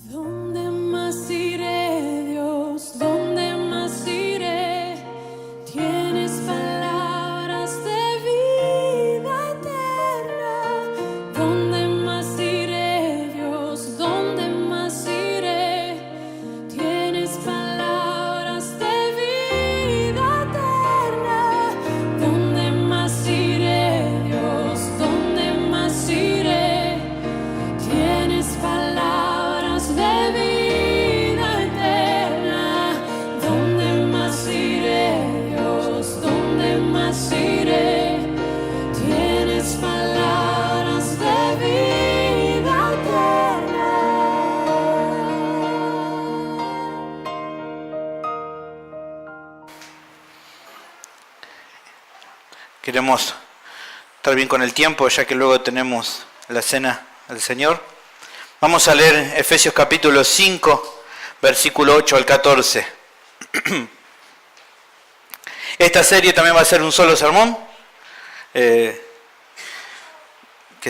¿Dónde más iré, Dios? ¿Dónde más iré? Tienes palabras de vida eterna. ¿Dónde más iré, Dios? ¿Dónde más iré? Tienes palabras de vida eterna. ¿Dónde más iré, Dios? ¿Dónde más iré? Tienes palabras de vida eterna. ¿Dónde más iré, Dios? ¿Dónde más iré? Tienes palabras de vida eterna. Queremos estar bien con el tiempo, ya que luego tenemos la cena del Señor. Vamos a leer Efesios capítulo 5, versículo 8 al 14. Esta serie también va a ser un solo sermón, que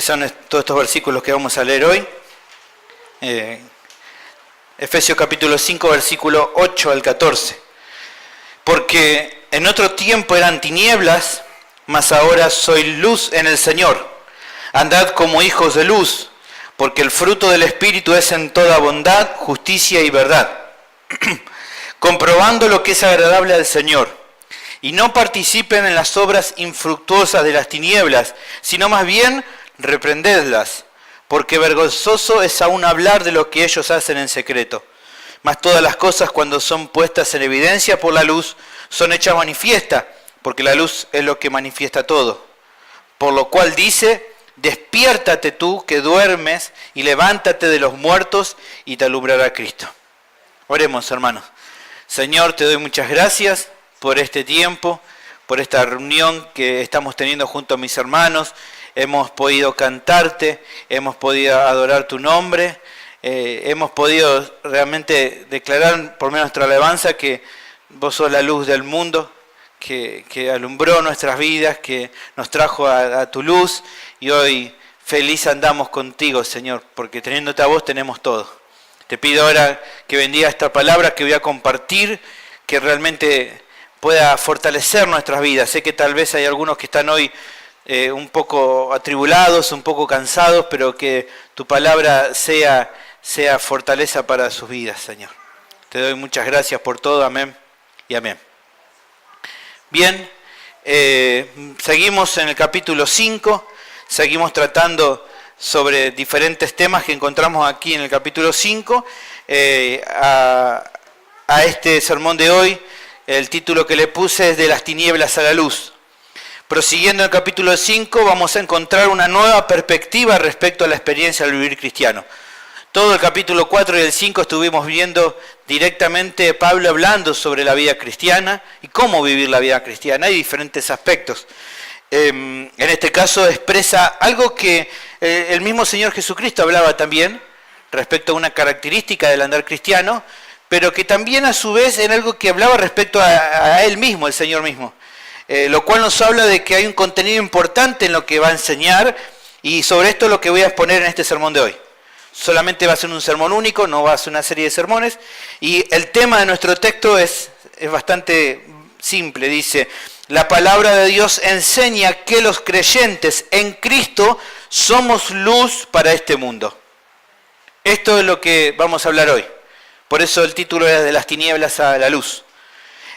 son todos estos versículos que vamos a leer hoy. Efesios capítulo 5, versículo 8 al 14. Porque en otro tiempo eran tinieblas, mas ahora soy luz en el Señor. Andad como hijos de luz, porque el fruto del Espíritu es en toda bondad, justicia y verdad, comprobando lo que es agradable al Señor. Y no participen en las obras infructuosas de las tinieblas, sino más bien reprendedlas, porque vergonzoso es aún hablar de lo que ellos hacen en secreto. Mas todas las cosas, cuando son puestas en evidencia por la luz, son hechas manifiesta, porque la luz es lo que manifiesta todo. Por lo cual dice: despiértate tú que duermes y levántate de los muertos y te alumbrará Cristo. Oremos, hermanos. Señor, te doy muchas gracias por este tiempo, por esta reunión que estamos teniendo junto a mis hermanos. Hemos podido cantarte, hemos podido adorar tu nombre, hemos podido realmente declarar por medio de nuestra alabanza que vos sos la luz del mundo, que alumbró nuestras vidas, que nos trajo a tu luz, y hoy feliz andamos contigo, Señor, porque teniéndote a vos tenemos todo. Te pido ahora que bendiga esta palabra que voy a compartir, que realmente pueda fortalecer nuestras vidas. Sé que tal vez hay algunos que están hoy un poco atribulados, un poco cansados, pero que tu palabra sea fortaleza para sus vidas, Señor. Te doy muchas gracias por todo, amén y amén. Bien, seguimos en el capítulo 5, seguimos tratando sobre diferentes temas que encontramos aquí en el capítulo 5. A este sermón de hoy, el título que le puse es De las tinieblas a la luz. Prosiguiendo el capítulo 5, vamos a encontrar una nueva perspectiva respecto a la experiencia del vivir cristiano. Todo el capítulo 4 y el 5 estuvimos viendo directamente Pablo hablando sobre la vida cristiana y cómo vivir la vida cristiana. Hay diferentes aspectos. En este caso expresa algo que el mismo Señor Jesucristo hablaba también respecto a una característica del andar cristiano, pero que también a su vez en algo que hablaba respecto a Él mismo, el Señor mismo. Lo cual nos habla de que hay un contenido importante en lo que va a enseñar, y sobre esto es lo que voy a exponer en este sermón de hoy. Solamente va a ser un sermón único, no va a ser una serie de sermones. Y el tema de nuestro texto es bastante simple. Dice: la palabra de Dios enseña que los creyentes en Cristo somos luz para este mundo. Esto es lo que vamos a hablar hoy. Por eso el título es De las tinieblas a la luz.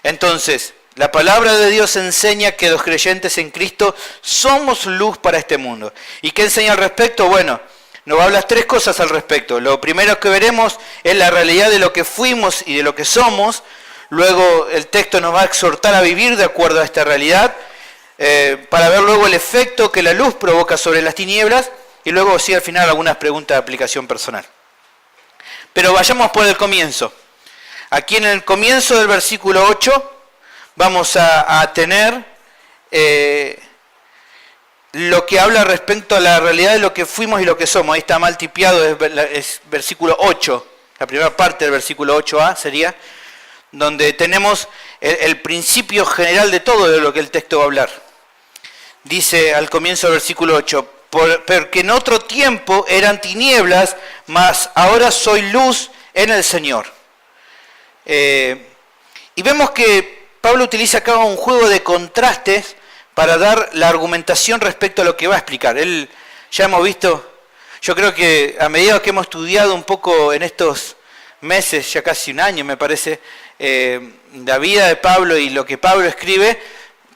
Entonces, la palabra de Dios enseña que los creyentes en Cristo somos luz para este mundo. ¿Y qué enseña al respecto? Bueno, nos habla tres cosas al respecto. Lo primero que veremos es la realidad de lo que fuimos y de lo que somos. Luego el texto nos va a exhortar a vivir de acuerdo a esta realidad, para ver luego el efecto que la luz provoca sobre las tinieblas, y luego sí al final algunas preguntas de aplicación personal. Pero vayamos por el comienzo. Aquí en el comienzo del versículo 8 vamos a tener lo que habla respecto a la realidad de lo que fuimos y lo que somos. Ahí está mal tipiado, es versículo 8, la primera parte del versículo 8a sería, donde tenemos el principio general de todo de lo que el texto va a hablar. Dice al comienzo del versículo 8: porque en otro tiempo eran tinieblas, mas ahora soy luz en el Señor. Y vemos que Pablo utiliza acá un juego de contrastes para dar la argumentación respecto a lo que va a explicar. Ya hemos visto, yo creo que a medida que hemos estudiado un poco en estos meses, ya casi un año me parece, la vida de Pablo y lo que Pablo escribe,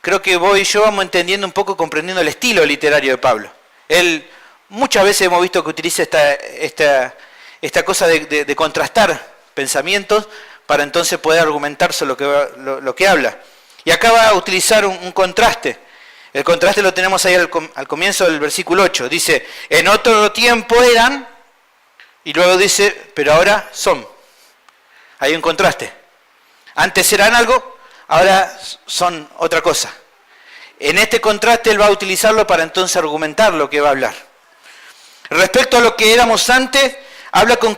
creo que vos y yo vamos entendiendo un poco, comprendiendo el estilo literario de Pablo. Él, muchas veces hemos visto que utiliza esta cosa de contrastar pensamientos para entonces poder argumentar sobre lo que habla. Y acá va a utilizar un contraste. El contraste lo tenemos ahí al comienzo del versículo 8. Dice, en otro tiempo eran, y luego dice, pero ahora son. Hay un contraste. Antes eran algo, ahora son otra cosa. En este contraste él va a utilizarlo para entonces argumentar lo que va a hablar. Respecto a lo que éramos antes, habla con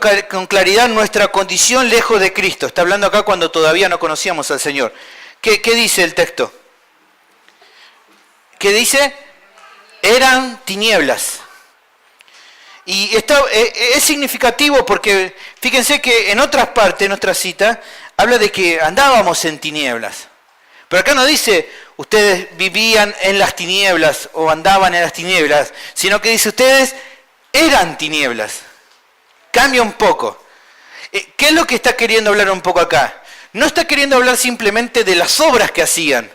claridad nuestra condición lejos de Cristo. Está hablando acá cuando todavía no conocíamos al Señor. ¿Qué dice el texto? ¿Qué dice? Eran tinieblas. Y esto es significativo porque fíjense que en otras partes, en nuestra cita, habla de que andábamos en tinieblas. Pero acá no dice, ustedes vivían en las tinieblas o andaban en las tinieblas, sino que dice, ustedes eran tinieblas. Cambia un poco. ¿Qué es lo que está queriendo hablar un poco acá? No está queriendo hablar simplemente de las obras que hacían.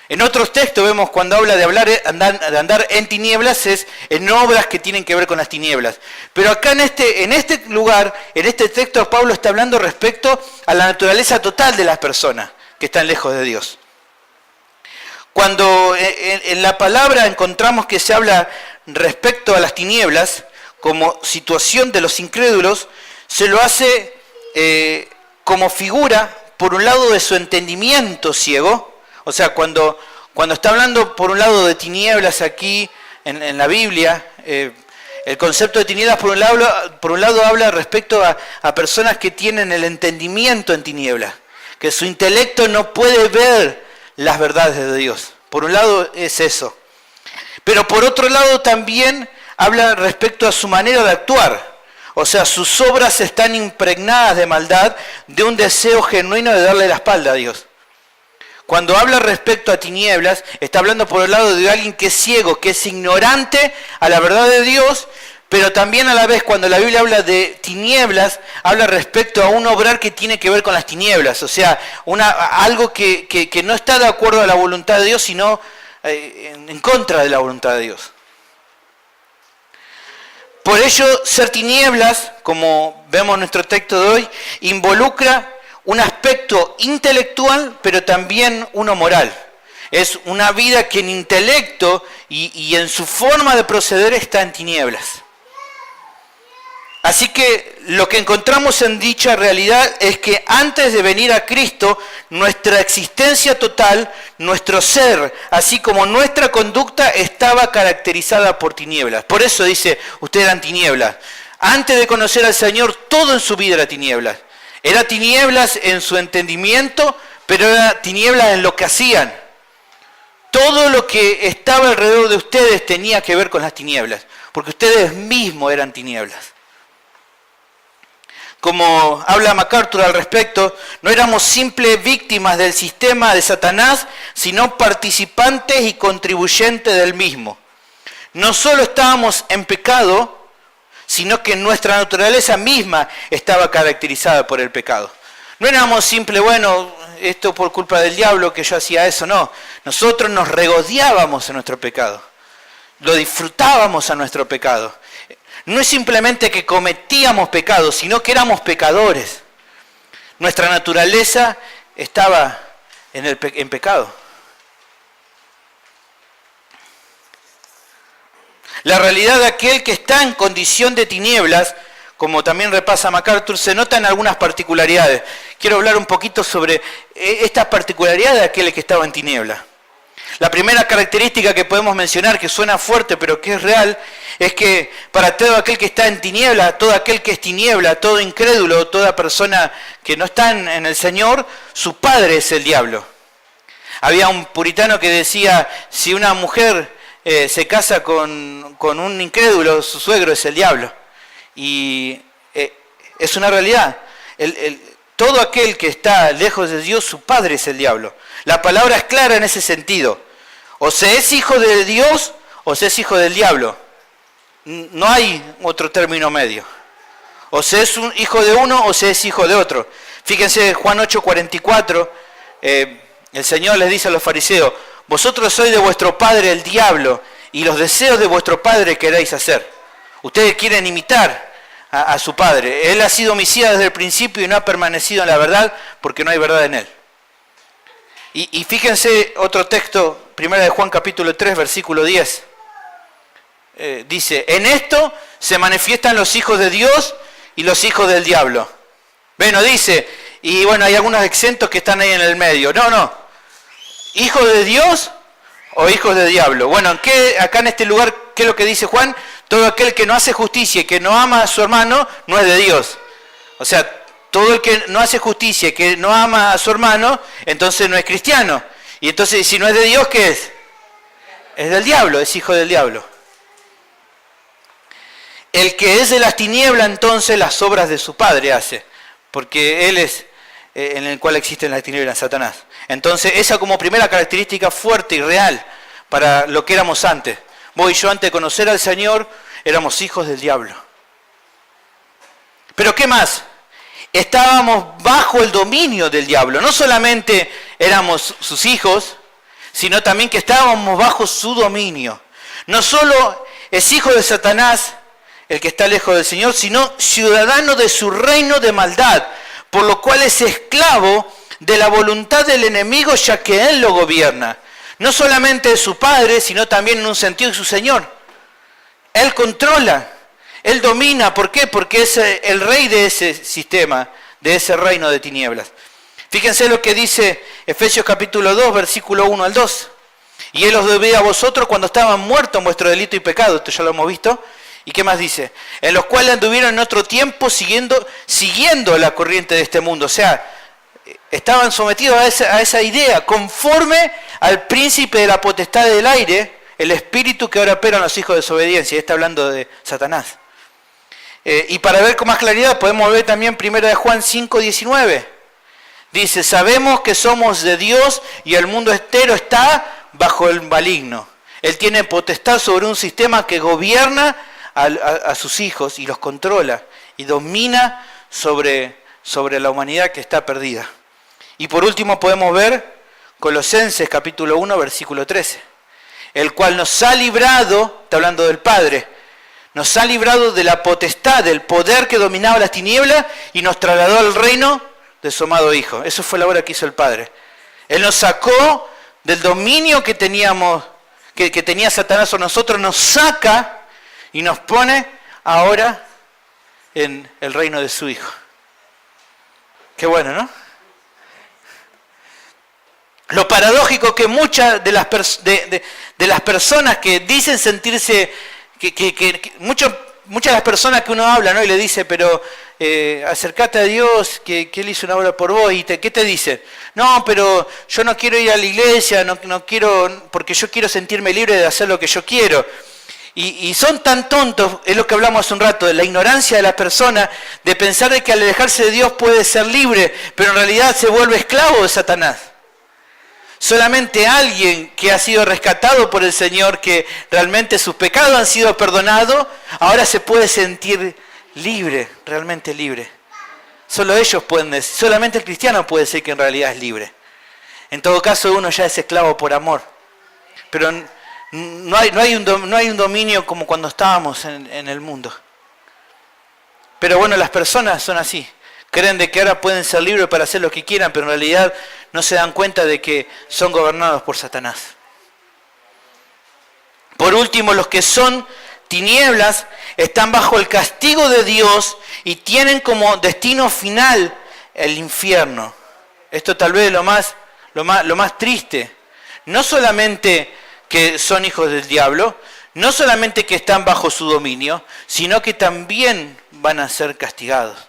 En otros textos vemos cuando habla de andar en tinieblas, es en obras que tienen que ver con las tinieblas. Pero acá en este lugar, en este texto, Pablo está hablando respecto a la naturaleza total de las personas que están lejos de Dios. Cuando en la palabra encontramos que se habla respecto a las tinieblas, como situación de los incrédulos, se lo hace como figura, por un lado, de su entendimiento ciego. O sea, cuando está hablando por un lado de tinieblas aquí en la Biblia, el concepto de tinieblas por un lado habla respecto a personas que tienen el entendimiento en tinieblas, que su intelecto no puede ver las verdades de Dios. Por un lado es eso. Pero por otro lado también habla respecto a su manera de actuar. O sea, sus obras están impregnadas de maldad, de un deseo genuino de darle la espalda a Dios. Cuando habla respecto a tinieblas, está hablando por el lado de alguien que es ciego, que es ignorante a la verdad de Dios, pero también a la vez cuando la Biblia habla de tinieblas, habla respecto a un obrar que tiene que ver con las tinieblas, o sea, algo que no está de acuerdo a la voluntad de Dios, sino en contra de la voluntad de Dios. Por ello, ser tinieblas, como vemos en nuestro texto de hoy, involucra un aspecto intelectual, pero también uno moral. Es una vida que en intelecto y en su forma de proceder está en tinieblas. Así que lo que encontramos en dicha realidad es que antes de venir a Cristo, nuestra existencia total, nuestro ser, así como nuestra conducta, estaba caracterizada por tinieblas. Por eso dice, ustedes eran tinieblas. Antes de conocer al Señor, todo en su vida era tinieblas. Era tinieblas en su entendimiento, pero era tinieblas en lo que hacían. Todo lo que estaba alrededor de ustedes tenía que ver con las tinieblas, porque ustedes mismos eran tinieblas. Como habla MacArthur al respecto, no éramos simples víctimas del sistema de Satanás, sino participantes y contribuyentes del mismo. No solo estábamos en pecado, sino que nuestra naturaleza misma estaba caracterizada por el pecado. No éramos simples, bueno, esto por culpa del diablo que yo hacía eso, no. Nosotros nos regodeábamos en nuestro pecado, lo disfrutábamos a nuestro pecado. No es simplemente que cometíamos pecados, sino que éramos pecadores. Nuestra naturaleza estaba en pecado. La realidad de aquel que está en condición de tinieblas, como también repasa MacArthur, se nota en algunas particularidades. Quiero hablar un poquito sobre estas particularidades de aquel que estaba en tinieblas. La primera característica que podemos mencionar, que suena fuerte pero que es real, es que para todo aquel que está en tiniebla, todo aquel que es tiniebla, todo incrédulo, toda persona que no está en el Señor, su padre es el diablo. Había un puritano que decía, si una mujer se casa con un incrédulo, su suegro es el diablo. Y es una realidad. Todo aquel que está lejos de Dios, su padre es el diablo. La palabra es clara en ese sentido. O se es hijo de Dios o se es hijo del diablo. No hay otro término medio. O se es un hijo de uno o se es hijo de otro. Fíjense, Juan 8:44, el Señor les dice a los fariseos: vosotros sois de vuestro padre el diablo, y los deseos de vuestro padre queréis hacer. Ustedes quieren imitar a su padre. Él ha sido homicida desde el principio y no ha permanecido en la verdad porque no hay verdad en él. Y fíjense otro texto, 1 de Juan capítulo 3, versículo 10. Dice: en esto se manifiestan los hijos de Dios y los hijos del diablo. Bueno, dice, y bueno, hay algunos exentos que están ahí en el medio. No. ¿Hijos de Dios o hijos del diablo? Bueno, acá en este lugar, ¿qué es lo que dice Juan? Todo aquel que no hace justicia y que no ama a su hermano no es de Dios. O sea, todo el que no hace justicia y que no ama a su hermano, entonces no es cristiano. Y entonces, si no es de Dios, ¿qué es? Es del diablo, es hijo del diablo. El que es de las tinieblas, entonces las obras de su padre hace, porque él es en el cual existen las tinieblas, Satanás. Entonces, esa como primera característica fuerte y real para lo que éramos antes. Vos y yo, antes de conocer al Señor, éramos hijos del diablo. Pero ¿qué más? Estábamos bajo el dominio del diablo. No solamente éramos sus hijos, sino también que estábamos bajo su dominio. No solo es hijo de Satanás el que está lejos del Señor, sino ciudadano de su reino de maldad, por lo cual es esclavo de la voluntad del enemigo, ya que él lo gobierna. No solamente de su padre, sino también en un sentido de su Señor. Él controla, él domina. ¿Por qué? Porque es el rey de ese sistema, de ese reino de tinieblas. Fíjense lo que dice Efesios capítulo 2, versículo 1 al 2. Y él os dio a vosotros cuando estaban muertos en vuestro delito y pecado. Esto ya lo hemos visto. ¿Y qué más dice? En los cuales anduvieron en otro tiempo siguiendo la corriente de este mundo. O sea, estaban sometidos a esa idea, conforme al príncipe de la potestad del aire, el espíritu que ahora opera en los hijos de desobediencia. Está hablando de Satanás. Y para ver con más claridad podemos ver también 1 de Juan 5:19. Dice: sabemos que somos de Dios y el mundo entero está bajo el maligno. Él tiene potestad sobre un sistema que gobierna a sus hijos y los controla y domina sobre la humanidad que está perdida. Y por último podemos ver Colosenses capítulo 1 versículo 13, el cual nos ha librado, está hablando del Padre, nos ha librado de la potestad, del poder que dominaba las tinieblas y nos trasladó al reino de su amado Hijo. Eso fue la obra que hizo el Padre. Él nos sacó del dominio que teníamos, que tenía Satanás sobre nosotros, nos saca y nos pone ahora en el reino de su Hijo. Qué bueno, ¿no? Lo paradójico que muchas de las personas que dicen sentirse, muchas de las personas que uno habla, ¿no? Y le dice, pero acércate a Dios, que Él hizo una obra por vos, y ¿qué te dicen? No, pero yo no quiero ir a la iglesia, no quiero, porque yo quiero sentirme libre de hacer lo que yo quiero. Y son tan tontos, es lo que hablamos hace un rato, de la ignorancia de la persona, de pensar de que al alejarse de Dios puede ser libre, pero en realidad se vuelve esclavo de Satanás. Solamente alguien que ha sido rescatado por el Señor, que realmente sus pecados han sido perdonados, ahora se puede sentir libre, realmente libre. Solo ellos pueden decir, solamente el cristiano puede decir que en realidad es libre. En todo caso, uno ya es esclavo por amor. Pero no hay un dominio como cuando estábamos en el mundo. Pero bueno, las personas son así. Creen de que ahora pueden ser libres para hacer lo que quieran, pero en realidad no se dan cuenta de que son gobernados por Satanás. Por último, los que son tinieblas están bajo el castigo de Dios y tienen como destino final el infierno. Esto tal vez es lo más triste. No solamente que son hijos del diablo, no solamente que están bajo su dominio, sino que también van a ser castigados.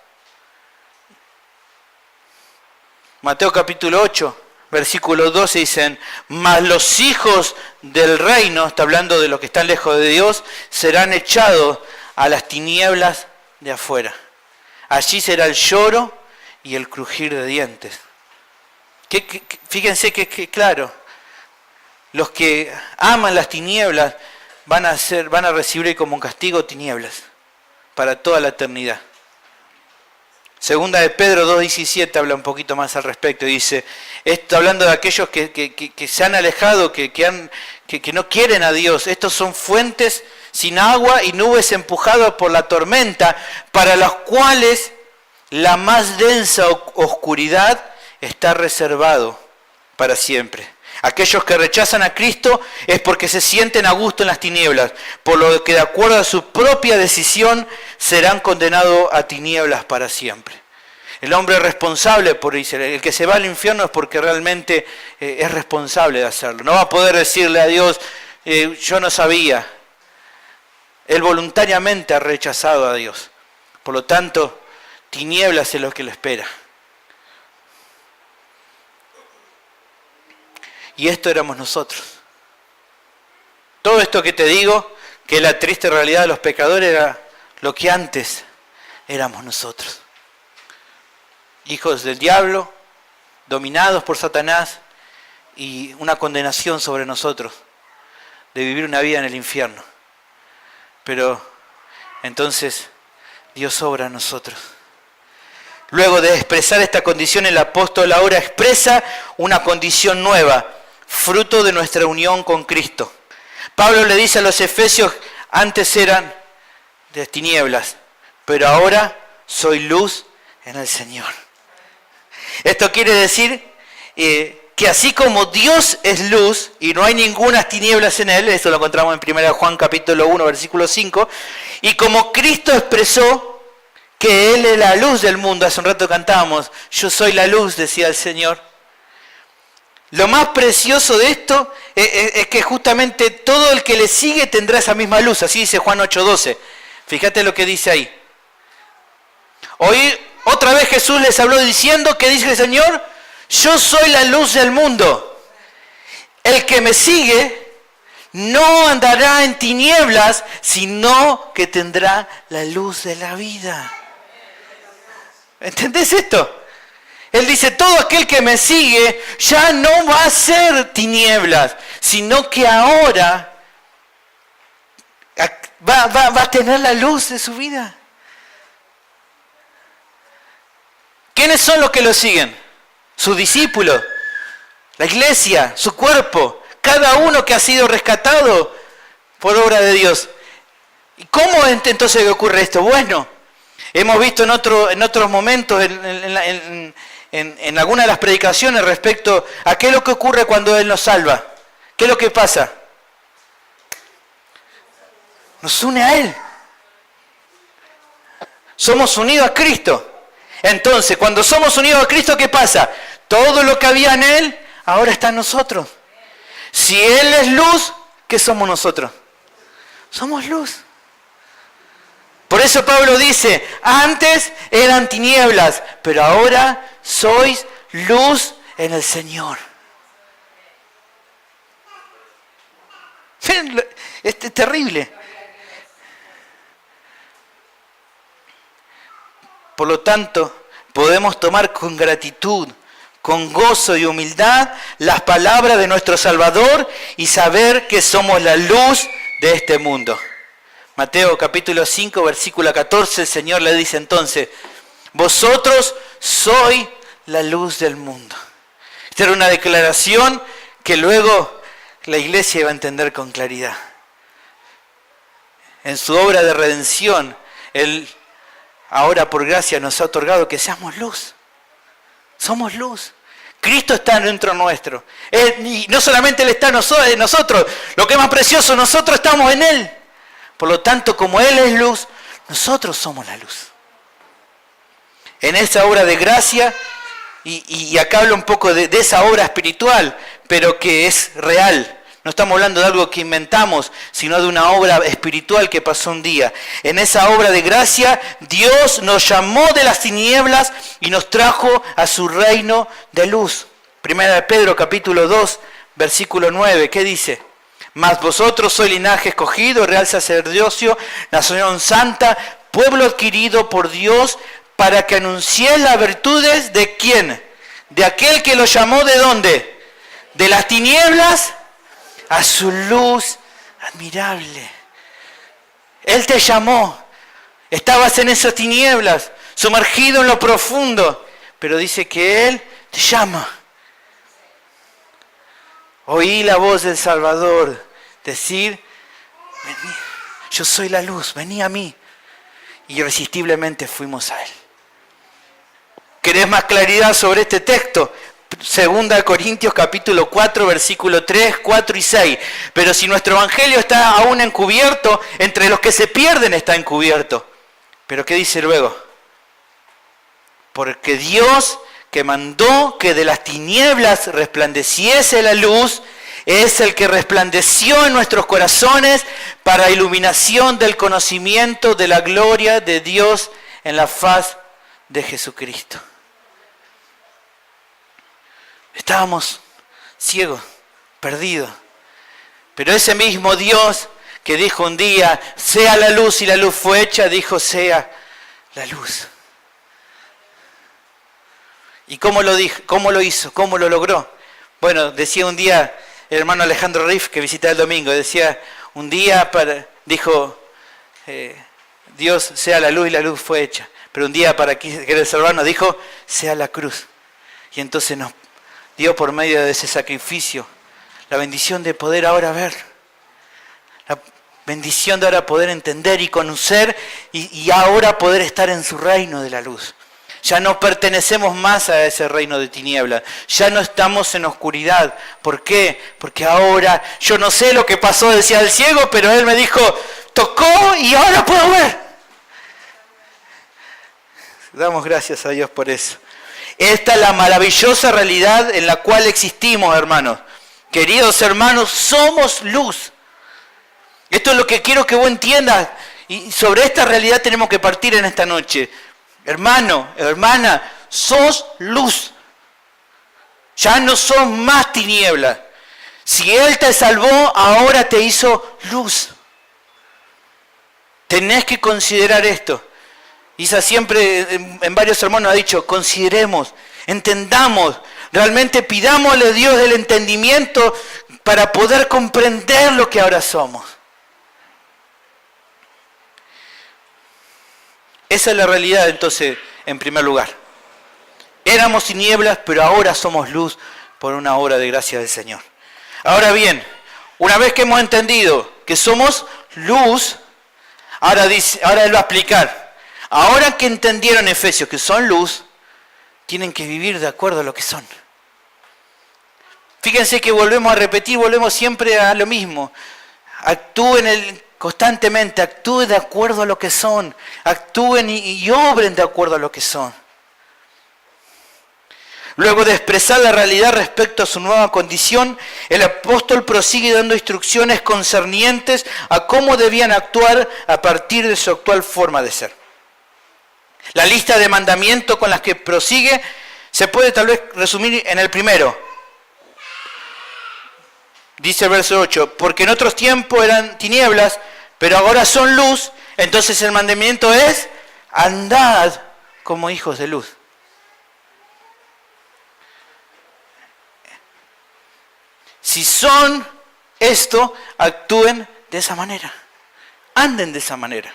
Mateo capítulo 8, versículo 12 dicen, mas los hijos del reino, está hablando de los que están lejos de Dios, serán echados a las tinieblas de afuera. Allí será el lloro y el crujir de dientes. Fíjense que claro, los que aman las tinieblas van a recibir como un castigo tinieblas para toda la eternidad. Segunda de Pedro 2:17 habla un poquito más al respecto. Dice, esto hablando de aquellos que se han alejado, que no quieren a Dios. Estos son fuentes sin agua y nubes empujadas por la tormenta, para las cuales la más densa oscuridad está reservado para siempre. Aquellos que rechazan a Cristo es porque se sienten a gusto en las tinieblas, por lo que de acuerdo a su propia decisión serán condenados a tinieblas para siempre. El hombre responsable, el que se va al infierno es porque realmente es responsable de hacerlo. No va a poder decirle a Dios, yo no sabía. Él voluntariamente ha rechazado a Dios. Por lo tanto, tinieblas es lo que le espera. Y esto éramos nosotros. Todo esto que te digo, que es la triste realidad de los pecadores, era lo que antes éramos nosotros. Hijos del diablo, dominados por Satanás, y una condenación sobre nosotros de vivir una vida en el infierno. Pero entonces Dios obra en nosotros. Luego de expresar esta condición, el apóstol ahora expresa una condición nueva, fruto de nuestra unión con Cristo. Pablo le dice a los efesios, antes eran de tinieblas, pero ahora soy luz en el Señor. Esto quiere decir que así como Dios es luz y no hay ninguna tinieblas en Él, esto lo encontramos en 1 Juan capítulo 1, versículo 5, y como Cristo expresó que Él es la luz del mundo, hace un rato cantábamos, yo soy la luz, decía el Señor. Lo más precioso de esto es que justamente todo el que le sigue tendrá esa misma luz, así dice Juan 8:12. Fíjate lo que dice ahí. Hoy otra vez Jesús les habló diciendo, ¿qué dice el Señor? Yo soy la luz del mundo. El que me sigue no andará en tinieblas, sino que tendrá la luz de la vida. ¿Entendés esto? Él dice, todo aquel que me sigue ya no va a ser tinieblas, sino que ahora va a tener la luz de su vida. ¿Quiénes son los que lo siguen? Sus discípulos, la iglesia, su cuerpo, cada uno que ha sido rescatado por obra de Dios. ¿Y cómo entonces ocurre esto? Bueno, hemos visto en otros momentos, en algunas de las predicaciones respecto a qué es lo que ocurre cuando Él nos salva. ¿Qué es lo que pasa? Nos une a Él. Somos unidos a Cristo. Entonces, cuando somos unidos a Cristo, ¿qué pasa? Todo lo que había en Él, ahora está en nosotros. Si Él es luz, ¿qué somos nosotros? Somos luz. Por eso Pablo dice, antes eran tinieblas, pero ahora sois luz en el Señor. Es terrible. Por lo tanto, podemos tomar con gratitud, con gozo y humildad las palabras de nuestro Salvador y saber que somos la luz de este mundo. Mateo capítulo 5, versículo 14, el Señor le dice entonces, vosotros sois la luz del mundo. Esta era una declaración que luego la iglesia iba a entender con claridad. En su obra de redención, Él ahora por gracia nos ha otorgado que seamos luz. Somos luz. Cristo está dentro nuestro. Y no solamente Él está en nosotros, lo que es más precioso, nosotros estamos en Él. Por lo tanto, como Él es luz, nosotros somos la luz. En esa obra de gracia, y acá hablo un poco de esa obra espiritual, pero que es real. No estamos hablando de algo que inventamos, sino de una obra espiritual que pasó un día. En esa obra de gracia, Dios nos llamó de las tinieblas y nos trajo a su reino de luz. Primera de Pedro capítulo 2, versículo 9, ¿qué dice? Mas vosotros sois linaje escogido, real sacerdocio, nación santa, pueblo adquirido por Dios, para que anunciéis las virtudes de ¿quién? De aquel que lo llamó, ¿de dónde? De las tinieblas a su luz admirable. Él te llamó. Estabas en esas tinieblas, sumergido en lo profundo, pero dice que Él te llama. Oí la voz del Salvador decir, vení, yo soy la luz, vení a mí. Y irresistiblemente fuimos a Él. ¿Querés más claridad sobre este texto? 2 Corintios capítulo 4, versículo 3, 4 y 6. Pero si nuestro evangelio está aún encubierto, entre los que se pierden está encubierto. ¿Pero qué dice luego? Porque Dios, que mandó que de las tinieblas resplandeciese la luz, es el que resplandeció en nuestros corazones para iluminación del conocimiento de la gloria de Dios en la faz de Jesucristo. Estábamos ciegos, perdidos. Pero ese mismo Dios que dijo un día, sea la luz, y la luz fue hecha, dijo, sea la luz. ¿Y cómo lo dijo? ¿Cómo lo hizo? ¿Cómo lo logró? Bueno, decía un día el hermano Alejandro Riff, que visitaba el domingo, decía, un día dijo, Dios sea la luz y la luz fue hecha. Pero un día para querer salvarnos dijo, sea la cruz. Y entonces nos dio por medio de ese sacrificio la bendición de poder ahora ver. La bendición de ahora poder entender y conocer y ahora poder estar en su reino de la luz. Ya no pertenecemos más a ese reino de tinieblas. Ya no estamos en oscuridad. ¿Por qué? Porque ahora yo no sé lo que pasó, decía el ciego, pero él me dijo, tocó y ahora puedo ver. Damos gracias a Dios por eso. Esta es la maravillosa realidad en la cual existimos, hermanos. Queridos hermanos, somos luz. Esto es lo que quiero que vos entiendas. Y sobre esta realidad tenemos que partir en esta noche. Hermano, hermana, sos luz. Ya no sos más tiniebla. Si Él te salvó, ahora te hizo luz. Tenés que considerar esto. Isa siempre en varios sermones ha dicho, consideremos, entendamos, realmente pidámosle a Dios el entendimiento para poder comprender lo que ahora somos. Esa es la realidad entonces, en primer lugar. Éramos tinieblas, pero ahora somos luz por una obra de gracia del Señor. Ahora bien, una vez que hemos entendido que somos luz, ahora Él va a explicar. Ahora que entendieron Efesios que son luz, tienen que vivir de acuerdo a lo que son. Fíjense que volvemos a repetir, volvemos siempre a lo mismo. Actúen constantemente, actúen de acuerdo a lo que son. Actúen y obren de acuerdo a lo que son. Luego de expresar la realidad respecto a su nueva condición, el apóstol prosigue dando instrucciones concernientes a cómo debían actuar a partir de su actual forma de ser. La lista de mandamientos con las que prosigue se puede tal vez resumir en el primero. Dice el verso 8, porque en otros tiempos eran tinieblas, pero ahora son luz, entonces el mandamiento es, andad como hijos de luz. Si son esto, actúen de esa manera, anden de esa manera.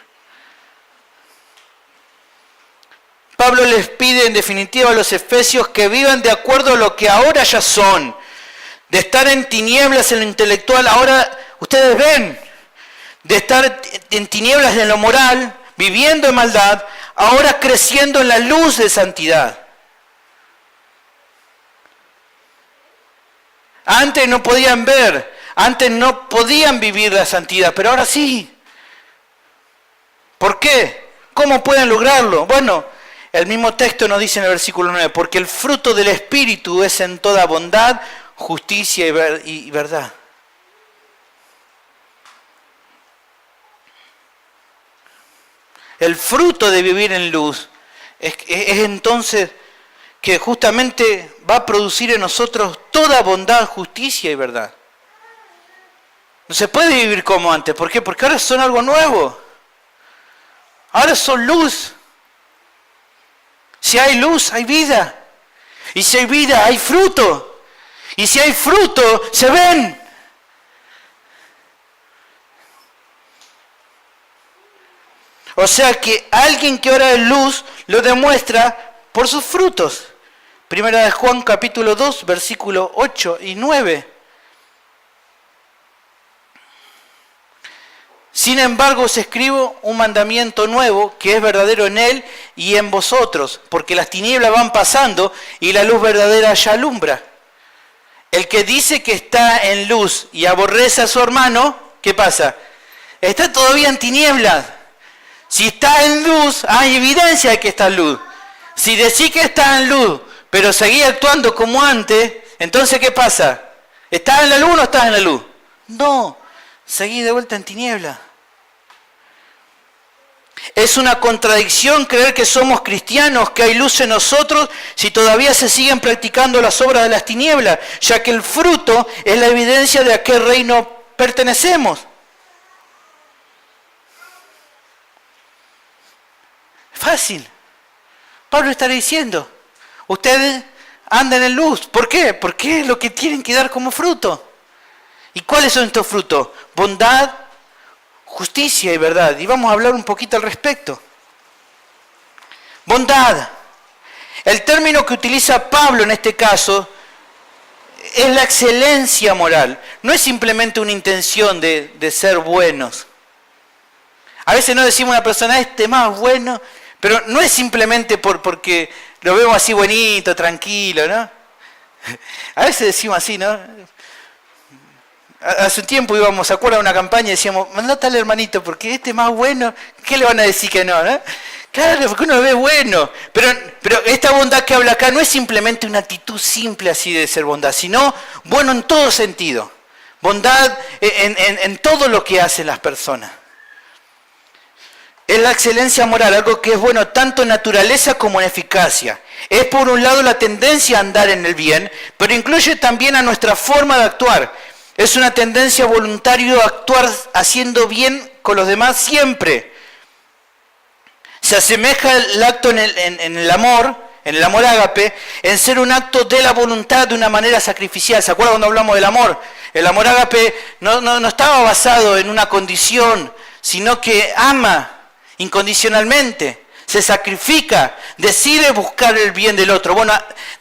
Pablo les pide en definitiva a los efesios que vivan de acuerdo a lo que ahora ya son. De estar en tinieblas en lo intelectual, ahora ustedes ven. De estar en tinieblas en lo moral, viviendo en maldad, ahora creciendo en la luz de santidad. Antes no podían ver, antes no podían vivir la santidad, pero ahora sí. ¿Por qué? ¿Cómo pueden lograrlo? Bueno, el mismo texto nos dice en el versículo 9, porque el fruto del Espíritu es en toda bondad, justicia y verdad. El fruto de vivir en luz es entonces que justamente va a producir en nosotros toda bondad, justicia y verdad. No se puede vivir como antes. ¿Por qué? Porque ahora son algo nuevo. Ahora son luz. Si hay luz, hay vida. Y si hay vida, hay fruto. Y si hay fruto, se ven. O sea que alguien que ahora es luz lo demuestra por sus frutos. Primera de Juan capítulo 2, versículos 8 y 9. Sin embargo, os escribo un mandamiento nuevo que es verdadero en él y en vosotros, porque las tinieblas van pasando y la luz verdadera ya alumbra. El que dice que está en luz y aborrece a su hermano, ¿qué pasa? Está todavía en tinieblas. Si está en luz, hay evidencia de que está en luz. Si decís que está en luz, pero seguís actuando como antes, entonces ¿qué pasa? ¿Estás en la luz o no estás en la luz? No, seguís de vuelta en tinieblas. Es una contradicción creer que somos cristianos, que hay luz en nosotros, si todavía se siguen practicando las obras de las tinieblas, ya que el fruto es la evidencia de a qué reino pertenecemos. Fácil. Pablo está diciendo, ustedes andan en luz. ¿Por qué? Porque es lo que tienen que dar como fruto. ¿Y cuáles son estos frutos? Bondad, justicia y verdad. Y vamos a hablar un poquito al respecto. Bondad. El término que utiliza Pablo en este caso es la excelencia moral. No es simplemente una intención de ser buenos. A veces no decimos a una persona, este más bueno, pero no es simplemente porque lo vemos así bonito, tranquilo, ¿no? A veces decimos así, ¿no? Hace un tiempo íbamos, ¿se acuerdan de una campaña? Y decíamos, mandá tal hermanito, porque este más bueno, ¿qué le van a decir que no, no? Claro, porque uno lo ve bueno. Pero esta bondad que habla acá no es simplemente una actitud simple así de ser bondad, sino bueno en todo sentido. Bondad en todo lo que hacen las personas. Es la excelencia moral, algo que es bueno tanto en naturaleza como en eficacia. Es por un lado la tendencia a andar en el bien, pero incluye también a nuestra forma de actuar. Es una tendencia voluntaria a actuar haciendo bien con los demás siempre. Se asemeja el acto en el amor ágape, en ser un acto de la voluntad de una manera sacrificial. ¿Se acuerdan cuando hablamos del amor? El amor ágape no estaba basado en una condición, sino que ama incondicionalmente, se sacrifica, decide buscar el bien del otro. Bueno,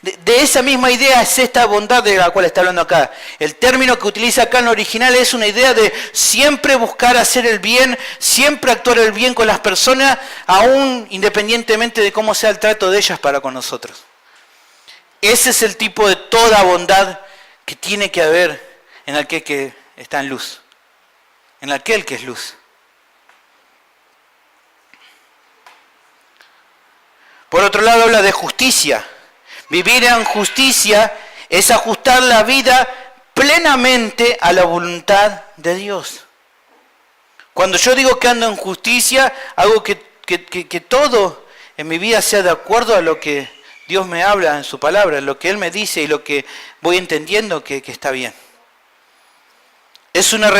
de esa misma idea es esta bondad de la cual está hablando acá. El término que utiliza acá en el original es una idea de siempre buscar hacer el bien, siempre actuar el bien con las personas, aún independientemente de cómo sea el trato de ellas para con nosotros. Ese es el tipo de toda bondad que tiene que haber en aquel que está en luz, en aquel que es luz. Por otro lado, habla de justicia. Vivir en justicia es ajustar la vida plenamente a la voluntad de Dios. Cuando yo digo que ando en justicia, hago que todo en mi vida sea de acuerdo a lo que Dios me habla en su palabra, lo que Él me dice y lo que voy entendiendo que está bien. Es una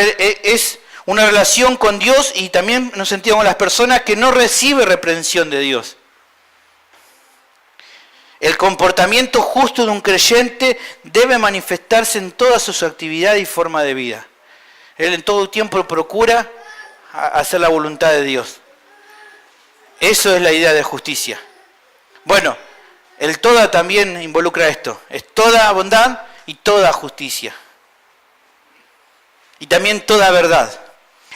relación con Dios y también nos sentimos con las personas que no reciben reprensión de Dios. El comportamiento justo de un creyente debe manifestarse en toda su actividad y forma de vida. Él en todo tiempo procura hacer la voluntad de Dios. Eso es la idea de justicia. Bueno, el toda también involucra esto. Es toda bondad y toda justicia. Y también toda verdad.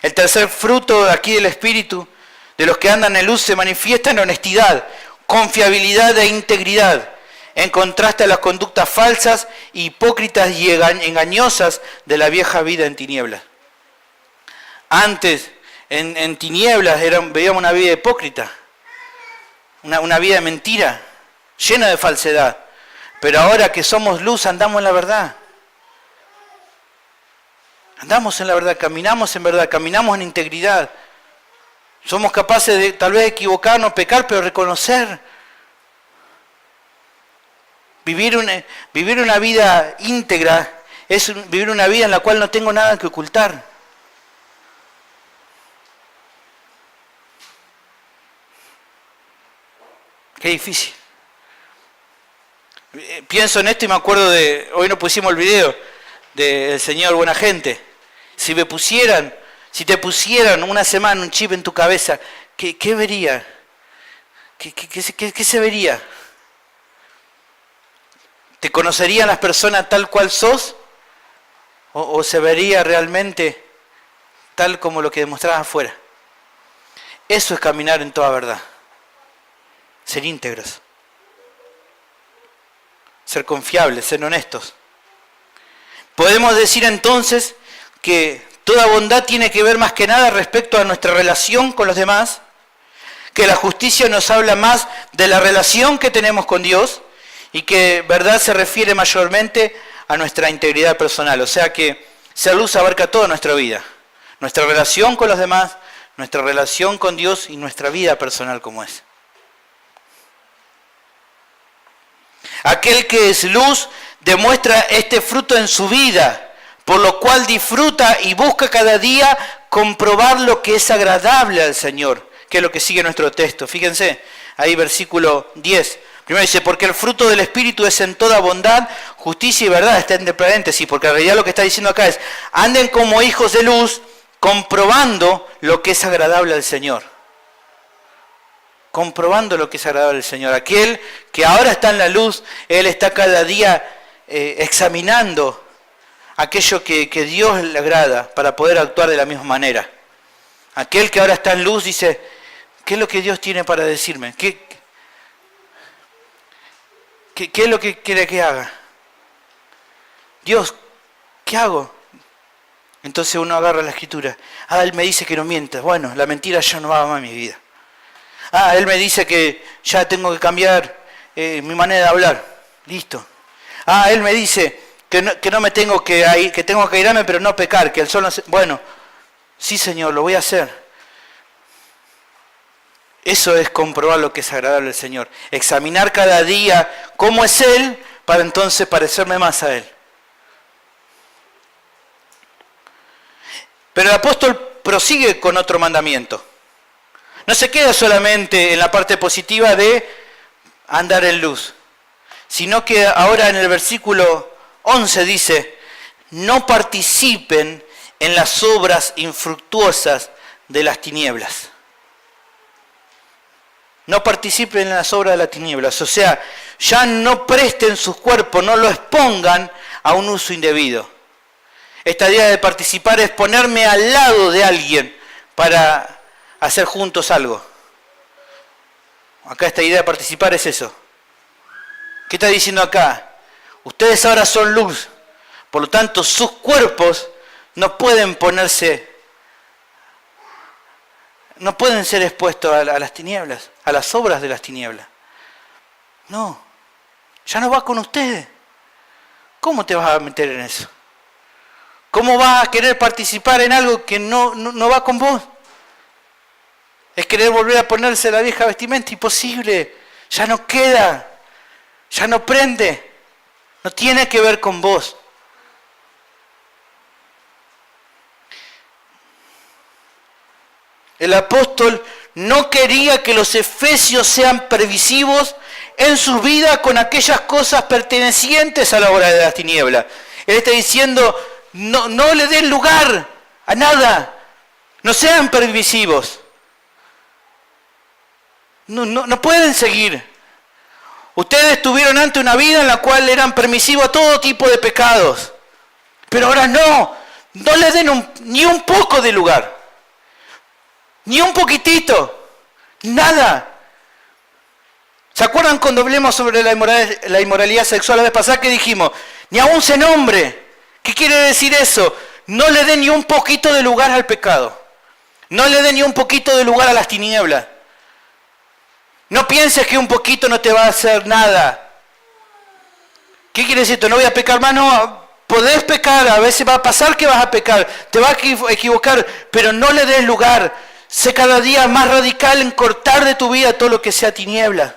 El tercer fruto aquí del Espíritu, de los que andan en luz, se manifiesta en honestidad, confiabilidad e integridad, en contraste a las conductas falsas, hipócritas y engañosas de la vieja vida en tinieblas. Antes, en tinieblas, veíamos una vida hipócrita, una vida de mentira, llena de falsedad. Pero ahora que somos luz, andamos en la verdad. Andamos en la verdad, caminamos en integridad. Somos capaces de tal vez equivocarnos, pecar, pero reconocer Vivir una vida íntegra es vivir una vida en la cual no tengo nada que ocultar. Qué difícil. Pienso en esto y me acuerdo hoy no pusimos el video del señor Buena Gente. Si te pusieran una semana un chip en tu cabeza, ¿qué vería? ¿Qué se vería? ¿Te conocerían las personas tal cual sos? ¿O se vería realmente tal como lo que demostrabas afuera? Eso es caminar en toda verdad. Ser íntegros. Ser confiables, ser honestos. Podemos decir entonces que toda bondad tiene que ver más que nada respecto a nuestra relación con los demás, que la justicia nos habla más de la relación que tenemos con Dios y que verdad se refiere mayormente a nuestra integridad personal. O sea que ser luz abarca toda nuestra vida, nuestra relación con los demás, nuestra relación con Dios y nuestra vida personal como es. Aquel que es luz demuestra este fruto en su vida, por lo cual disfruta y busca cada día comprobar lo que es agradable al Señor, que es lo que sigue nuestro texto. Fíjense, ahí versículo 10. Primero dice, porque el fruto del Espíritu es en toda bondad, justicia y verdad. Está entre paréntesis, porque en realidad lo que está diciendo acá es, anden como hijos de luz, comprobando lo que es agradable al Señor. Comprobando lo que es agradable al Señor. Aquel que ahora está en la luz, Él está cada día examinando aquello que Dios le agrada para poder actuar de la misma manera. Aquel que ahora está en luz dice, ¿qué es lo que Dios tiene para decirme? ¿Qué es lo que quiere que haga? Dios, ¿qué hago? Entonces uno agarra la escritura. Él me dice que no mientas. Bueno, la mentira ya no va más en mi vida. Él me dice que ya tengo que cambiar mi manera de hablar. Listo. Él me dice que no me tengo que ir, que tengo que irme pero no pecar, que el sol no se... Bueno, sí Señor, lo voy a hacer. Eso es comprobar lo que es agradable al Señor. Examinar cada día cómo es Él para entonces parecerme más a Él. Pero el apóstol prosigue con otro mandamiento. No se queda solamente en la parte positiva de andar en luz, sino que ahora en el versículo 11 dice, no participen en las obras infructuosas de las tinieblas. No participen en las obras de las tinieblas, o sea, ya no presten sus cuerpos, no lo expongan a un uso indebido. Esta idea de participar es ponerme al lado de alguien para hacer juntos algo. Acá esta idea de participar es eso. ¿Qué está diciendo acá? Ustedes ahora son luz, por lo tanto sus cuerpos no pueden ser expuestos a las tinieblas, a las obras de las tinieblas. No, ya no va con ustedes. ¿Cómo te vas a meter en eso? ¿Cómo vas a querer participar en algo que no va con vos? Es querer volver a ponerse la vieja vestimenta, imposible. Ya no queda, ya no prende, no tiene que ver con vos. El apóstol no quería que los efesios sean permisivos en su vida con aquellas cosas pertenecientes a la obra de las tinieblas. Él está diciendo, no le den lugar a nada, no sean permisivos. No pueden seguir. Ustedes tuvieron antes una vida en la cual eran permisivos a todo tipo de pecados. Pero ahora no le den ni un poco de lugar. Ni un poquitito. Nada. ¿Se acuerdan cuando hablamos sobre la inmoralidad sexual la vez pasada que dijimos? Ni aún se nombre. ¿Qué quiere decir eso? No le den ni un poquito de lugar al pecado. No le den ni un poquito de lugar a las tinieblas. No pienses que un poquito no te va a hacer nada. ¿Qué quiere decir esto? No voy a pecar más, no. Podés pecar, a veces va a pasar que vas a pecar, te vas a equivocar, pero no le des lugar. Sé cada día más radical en cortar de tu vida todo lo que sea tiniebla.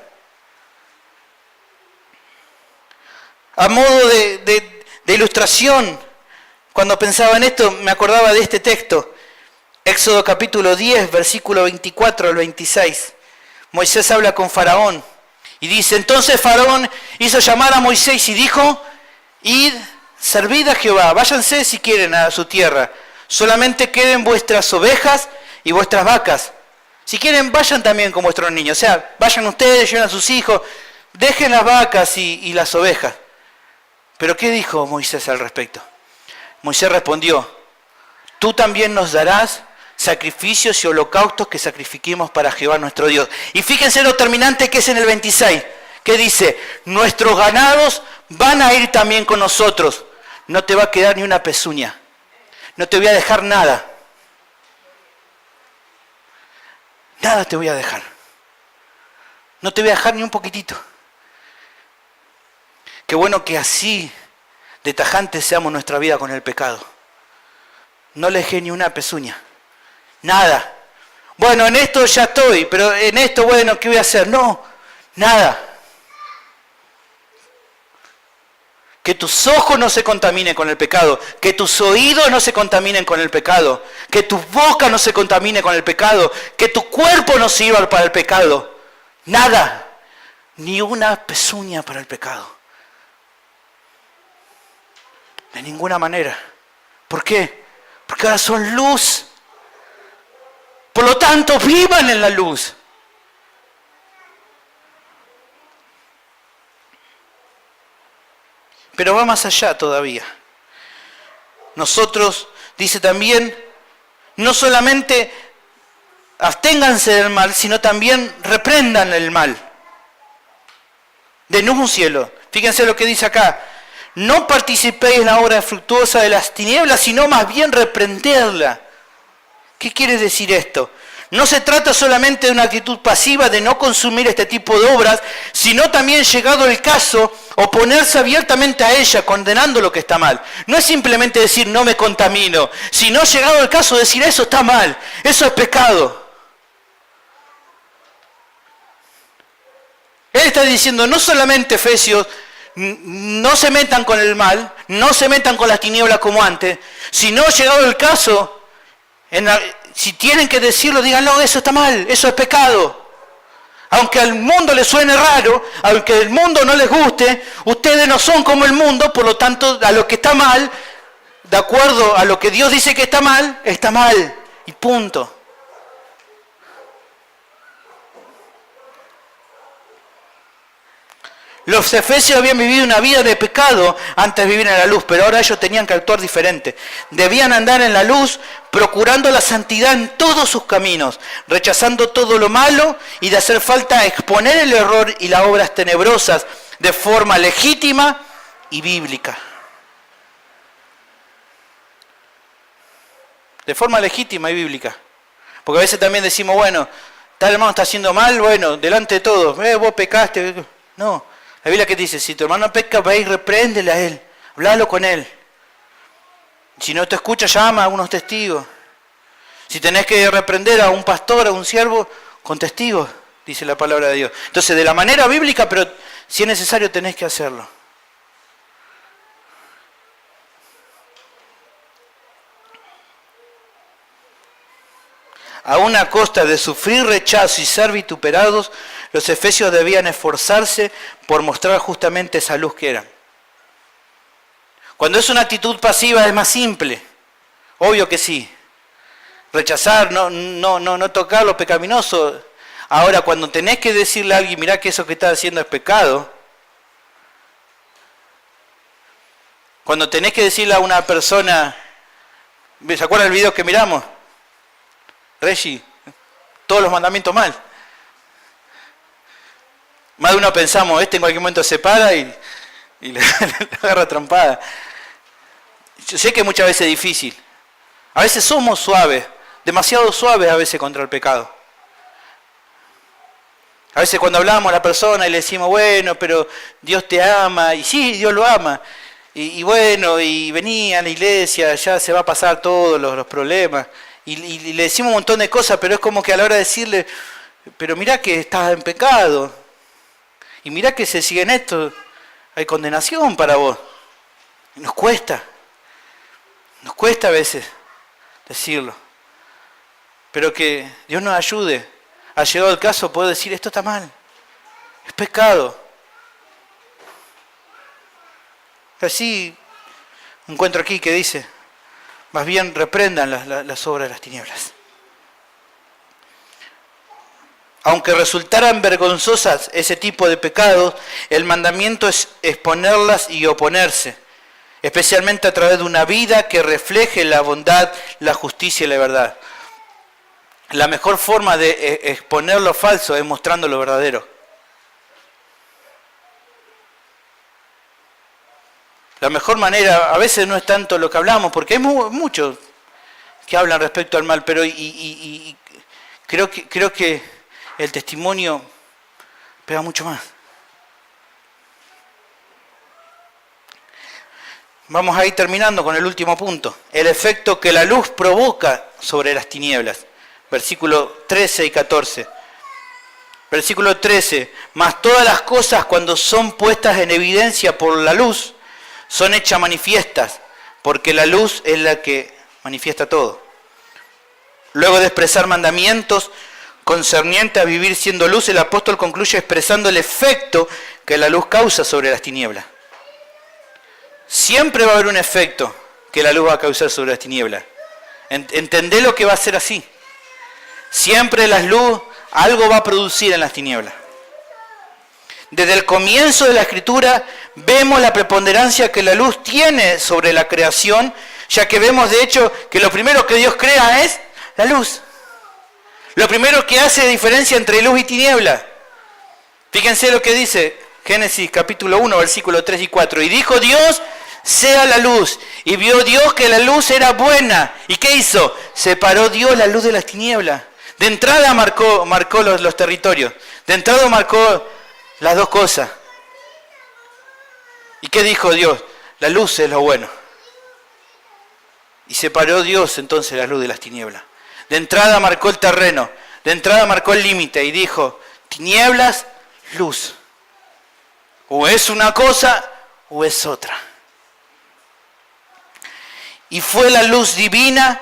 A modo de ilustración, cuando pensaba en esto, me acordaba de este texto. Éxodo capítulo 10, versículo 24 al 26. Moisés habla con Faraón y dice, entonces Faraón hizo llamar a Moisés y dijo, id, servid a Jehová, váyanse si quieren a su tierra, solamente queden vuestras ovejas y vuestras vacas. Si quieren, vayan también con vuestros niños, o sea, vayan ustedes, lleven a sus hijos, dejen las vacas y las ovejas. Pero ¿qué dijo Moisés al respecto? Moisés respondió, tú también nos darás sacrificios y holocaustos que sacrifiquemos para Jehová nuestro Dios. Y fíjense lo terminante que es en el 26, que dice, nuestros ganados van a ir también con nosotros, no te va a quedar ni una pezuña, no te voy a dejar nada. Nada te voy a dejar. No te voy a dejar ni un poquitito. Qué bueno que así de tajante seamos nuestra vida con el pecado. No le dejé ni una pezuña. Nada. Bueno, en esto ya estoy, pero en esto, bueno, ¿qué voy a hacer? No, nada. Que tus ojos no se contaminen con el pecado, que tus oídos no se contaminen con el pecado, que tu boca no se contamine con el pecado, que tu cuerpo no sirva para el pecado. Nada, ni una pezuña para el pecado. De ninguna manera. ¿Por qué? Porque ahora son luz. Por lo tanto, vivan en la luz. Pero va más allá todavía. Nosotros, dice también, no solamente absténganse del mal, sino también reprendan el mal. Denúncielo. Fíjense lo que dice acá. No participéis en la obra fructuosa de las tinieblas, sino más bien reprenderla. ¿Qué quiere decir esto? No se trata solamente de una actitud pasiva de no consumir este tipo de obras, sino también, llegado el caso, oponerse abiertamente a ella, condenando lo que está mal. No es simplemente decir no me contamino, sino, llegado el caso, decir eso está mal, eso es pecado. Él está diciendo no solamente, Efesios, no se metan con el mal, no se metan con las tinieblas como antes, sino, llegado el caso, si tienen que decirlo, díganlo, eso está mal, eso es pecado. Aunque al mundo le suene raro, aunque el mundo no les guste, ustedes no son como el mundo, por lo tanto, a lo que está mal, de acuerdo a lo que Dios dice que está mal, y punto. Los efesios habían vivido una vida de pecado antes de vivir en la luz, pero ahora ellos tenían que actuar diferente. Debían andar en la luz, procurando la santidad en todos sus caminos, rechazando todo lo malo y de hacer falta exponer el error y las obras tenebrosas de forma legítima y bíblica. De forma legítima y bíblica. Porque a veces también decimos, bueno, tal hermano está haciendo mal, bueno, delante de todos, vos pecaste. No. La Biblia que dice, si tu hermano peca, ve y repréndele a él, háblalo con él. Si no te escucha, llama a unos testigos. Si tenés que reprender a un pastor, a un siervo, con testigos, dice la palabra de Dios. Entonces, de la manera bíblica, pero si es necesario, tenés que hacerlo. Aún a costa de sufrir rechazo y ser vituperados, los efesios debían esforzarse por mostrar justamente esa luz que eran. Cuando es una actitud pasiva es más simple, obvio que sí. Rechazar, no tocar lo pecaminoso. Ahora, cuando tenés que decirle a alguien, mirá que eso que estás haciendo es pecado. Cuando tenés que decirle a una persona, ¿se acuerdan del video que miramos? Reggie, todos los mandamientos mal. Más de uno pensamos, en cualquier momento se para y le agarra trompada. Yo sé que muchas veces es difícil. A veces somos suaves, demasiado suaves a veces contra el pecado. A veces cuando hablamos a la persona y le decimos, bueno, pero Dios te ama, y sí, Dios lo ama. Y bueno, y vení a la iglesia, ya se va a pasar todos los problemas. Y le decimos un montón de cosas, pero es como que a la hora de decirle, pero mirá que estás en pecado. Y mirá que se sigue en esto. hay condenación para vos. Y nos cuesta a veces decirlo. Pero que Dios nos ayude. Ha llegado el caso, puedo decir, esto está mal, es pecado. Así encuentro aquí que dice, más bien reprendan las obras de las tinieblas. Aunque resultaran vergonzosas ese tipo de pecados, el mandamiento es exponerlas y oponerse, especialmente a través de una vida que refleje la bondad, la justicia y la verdad. La mejor forma de exponer lo falso es mostrando lo verdadero. La mejor manera, a veces no es tanto lo que hablamos, porque hay muchos que hablan respecto al mal, pero creo que el testimonio pega mucho más. Vamos a ir terminando con el último punto. El efecto que la luz provoca sobre las tinieblas. Versículo 13 y 14. Versículo 13. Mas todas las cosas cuando son puestas en evidencia por la luz, son hechas manifiestas, porque la luz es la que manifiesta todo. Luego de expresar mandamientos concernientes a vivir siendo luz, el apóstol concluye expresando el efecto que la luz causa sobre las tinieblas. Siempre va a haber un efecto que la luz va a causar sobre las tinieblas. Entendé lo que va a ser así. Siempre la luz algo va a producir en las tinieblas. Desde el comienzo de la Escritura vemos la preponderancia que la luz tiene sobre la creación, ya que vemos de hecho que lo primero que Dios crea es la luz. Lo primero que hace diferencia entre luz y tiniebla. Fíjense lo que dice Génesis capítulo 1, versículos 3 y 4. Y dijo Dios, sea la luz. Y vio Dios que la luz era buena. ¿Y qué hizo? Separó Dios la luz de las tinieblas. De entrada marcó los territorios. De entrada marcó las dos cosas. ¿Y qué dijo Dios? La luz es lo bueno. Y separó Dios entonces la luz de las tinieblas. De entrada marcó el terreno. De entrada marcó el límite y dijo, tinieblas, luz. O es una cosa o es otra. Y fue la luz divina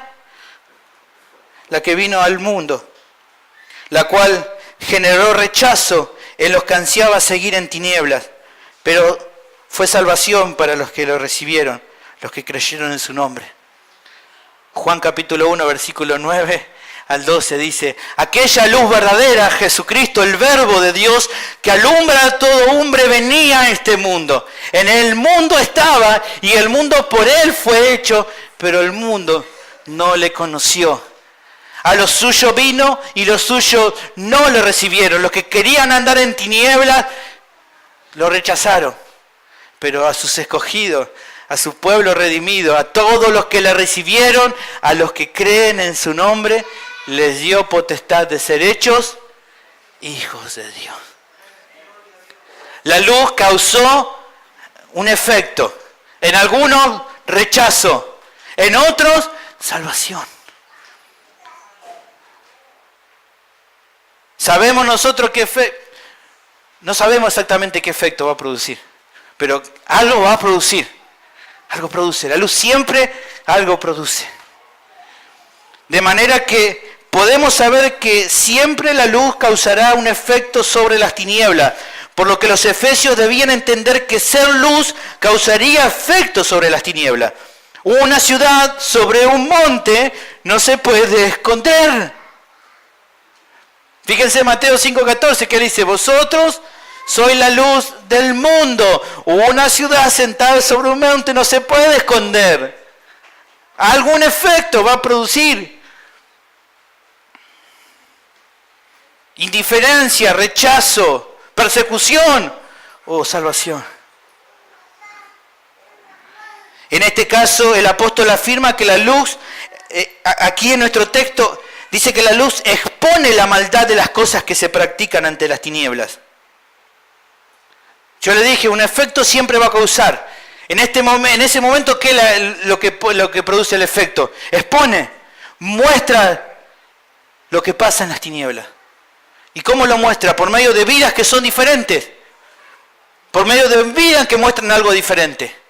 la que vino al mundo, la cual generó rechazo en los que ansiaba seguir en tinieblas, pero fue salvación para los que lo recibieron, los que creyeron en su nombre. Juan capítulo 1, versículo 9 al 12 dice, aquella luz verdadera, Jesucristo, el Verbo de Dios, que alumbra a todo hombre, venía a este mundo. En el mundo estaba y el mundo por él fue hecho, pero el mundo no le conoció. A los suyos vino y los suyos no le recibieron. Los que querían andar en tinieblas lo rechazaron. Pero a sus escogidos, a su pueblo redimido, a todos los que le recibieron, a los que creen en su nombre, les dio potestad de ser hechos hijos de Dios. La luz causó un efecto. En algunos, rechazo. En otros, salvación. Sabemos nosotros qué efecto, no sabemos exactamente qué efecto va a producir, pero algo va a producir, algo produce. La luz siempre algo produce. De manera que podemos saber que siempre la luz causará un efecto sobre las tinieblas, por lo que los efesios debían entender que ser luz causaría efecto sobre las tinieblas. Una ciudad sobre un monte no se puede esconder. Fíjense Mateo 5:14 que dice, vosotros sois la luz del mundo. Una ciudad sentada sobre un monte no se puede esconder. Algún efecto va a producir. Indiferencia, rechazo, persecución o salvación. En este caso el apóstol afirma que la luz, aquí en nuestro texto, dice que la luz expone la maldad de las cosas que se practican ante las tinieblas. Yo le dije, un efecto siempre va a causar. En ese momento, ¿qué es lo que produce el efecto? Expone, muestra lo que pasa en las tinieblas. ¿Y cómo lo muestra? Por medio de vidas que son diferentes. Por medio de vida en que muestran algo diferente.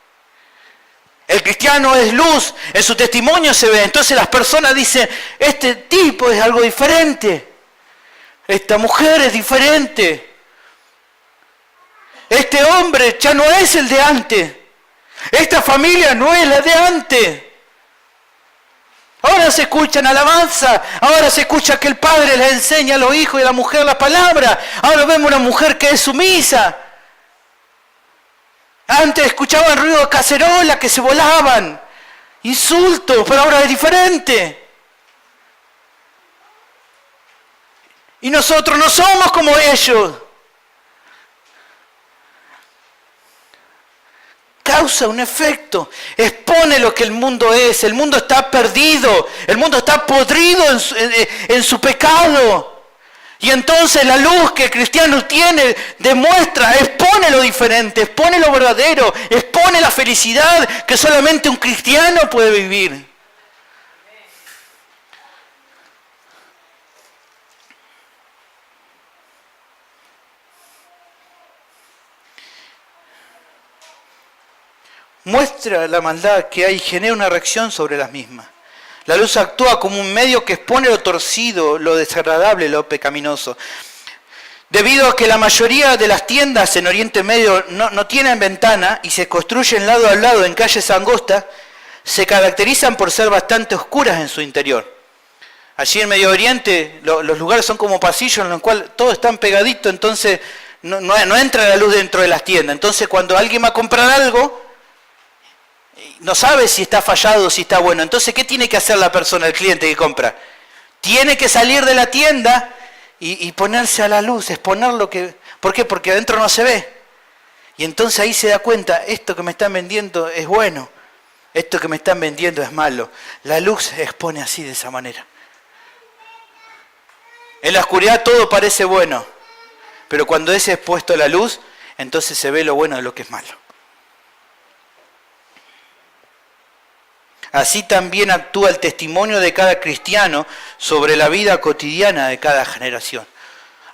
El cristiano es luz, en su testimonio se ve. Entonces las personas dicen, este tipo es algo diferente. Esta mujer es diferente. Este hombre ya no es el de antes. Esta familia no es la de antes. Ahora se escuchan alabanza, ahora se escucha que el padre les enseña a los hijos y a la mujer la palabra. Ahora vemos una mujer que es sumisa. Antes escuchaban ruido de cacerola que se volaban, insultos, pero ahora es diferente. Y nosotros no somos como ellos. Causa un efecto, expone lo que el mundo es. El mundo está perdido, el mundo está podrido en su pecado. Y entonces la luz que el cristiano tiene demuestra, expone lo diferente, expone lo verdadero, expone la felicidad que solamente un cristiano puede vivir. Muestra la maldad que hay y genera una reacción sobre las mismas. La luz actúa como un medio que expone lo torcido, lo desagradable, lo pecaminoso. Debido a que la mayoría de las tiendas en Oriente Medio no tienen ventana y se construyen lado a lado en calles angostas, se caracterizan por ser bastante oscuras en su interior. Allí en Medio Oriente los lugares son como pasillos en los cuales todos están pegaditos, entonces no entra la luz dentro de las tiendas. Entonces cuando alguien va a comprar algo, no sabe si está fallado o si está bueno. Entonces, ¿qué tiene que hacer la persona, el cliente que compra? Tiene que salir de la tienda y ponerse a la luz, exponer lo que... ¿Por qué? Porque adentro no se ve. Y entonces ahí se da cuenta, esto que me están vendiendo es bueno, esto que me están vendiendo es malo. La luz se expone así, de esa manera. En la oscuridad todo parece bueno, pero cuando es expuesto a la luz, entonces se ve lo bueno de lo que es malo. Así también actúa el testimonio de cada cristiano sobre la vida cotidiana de cada generación.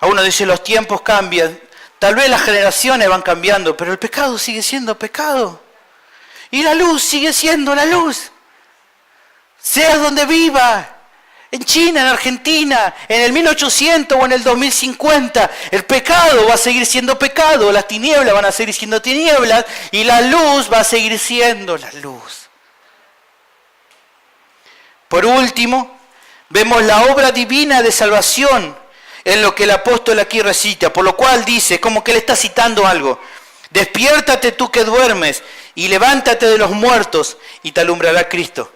A uno dice, los tiempos cambian, tal vez las generaciones van cambiando, pero el pecado sigue siendo pecado. Y la luz sigue siendo la luz. Sea donde viva, en China, en Argentina, en el 1800 o en el 2050, el pecado va a seguir siendo pecado, las tinieblas van a seguir siendo tinieblas y la luz va a seguir siendo la luz. Por último, vemos la obra divina de salvación en lo que el apóstol aquí recita, por lo cual dice, como que le está citando algo, despiértate tú que duermes y levántate de los muertos y te alumbrará Cristo.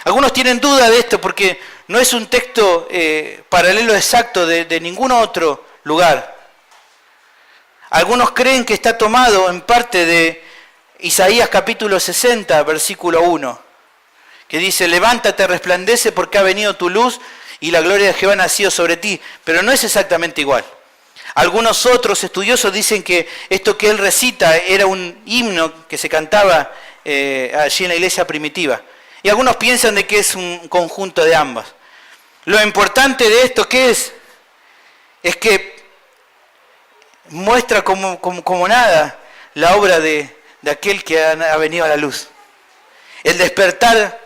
Algunos tienen duda de esto porque no es un texto paralelo exacto de ningún otro lugar. Algunos creen que está tomado en parte de Isaías capítulo 60, versículo 1. Que dice, levántate, resplandece porque ha venido tu luz y la gloria de Jehová ha nacido sobre ti. Pero no es exactamente igual. Algunos otros estudiosos dicen que esto que él recita era un himno que se cantaba allí en la iglesia primitiva. Y algunos piensan de que es un conjunto de ambas. Lo importante de esto que es que muestra como nada la obra de aquel que ha venido a la luz. El despertar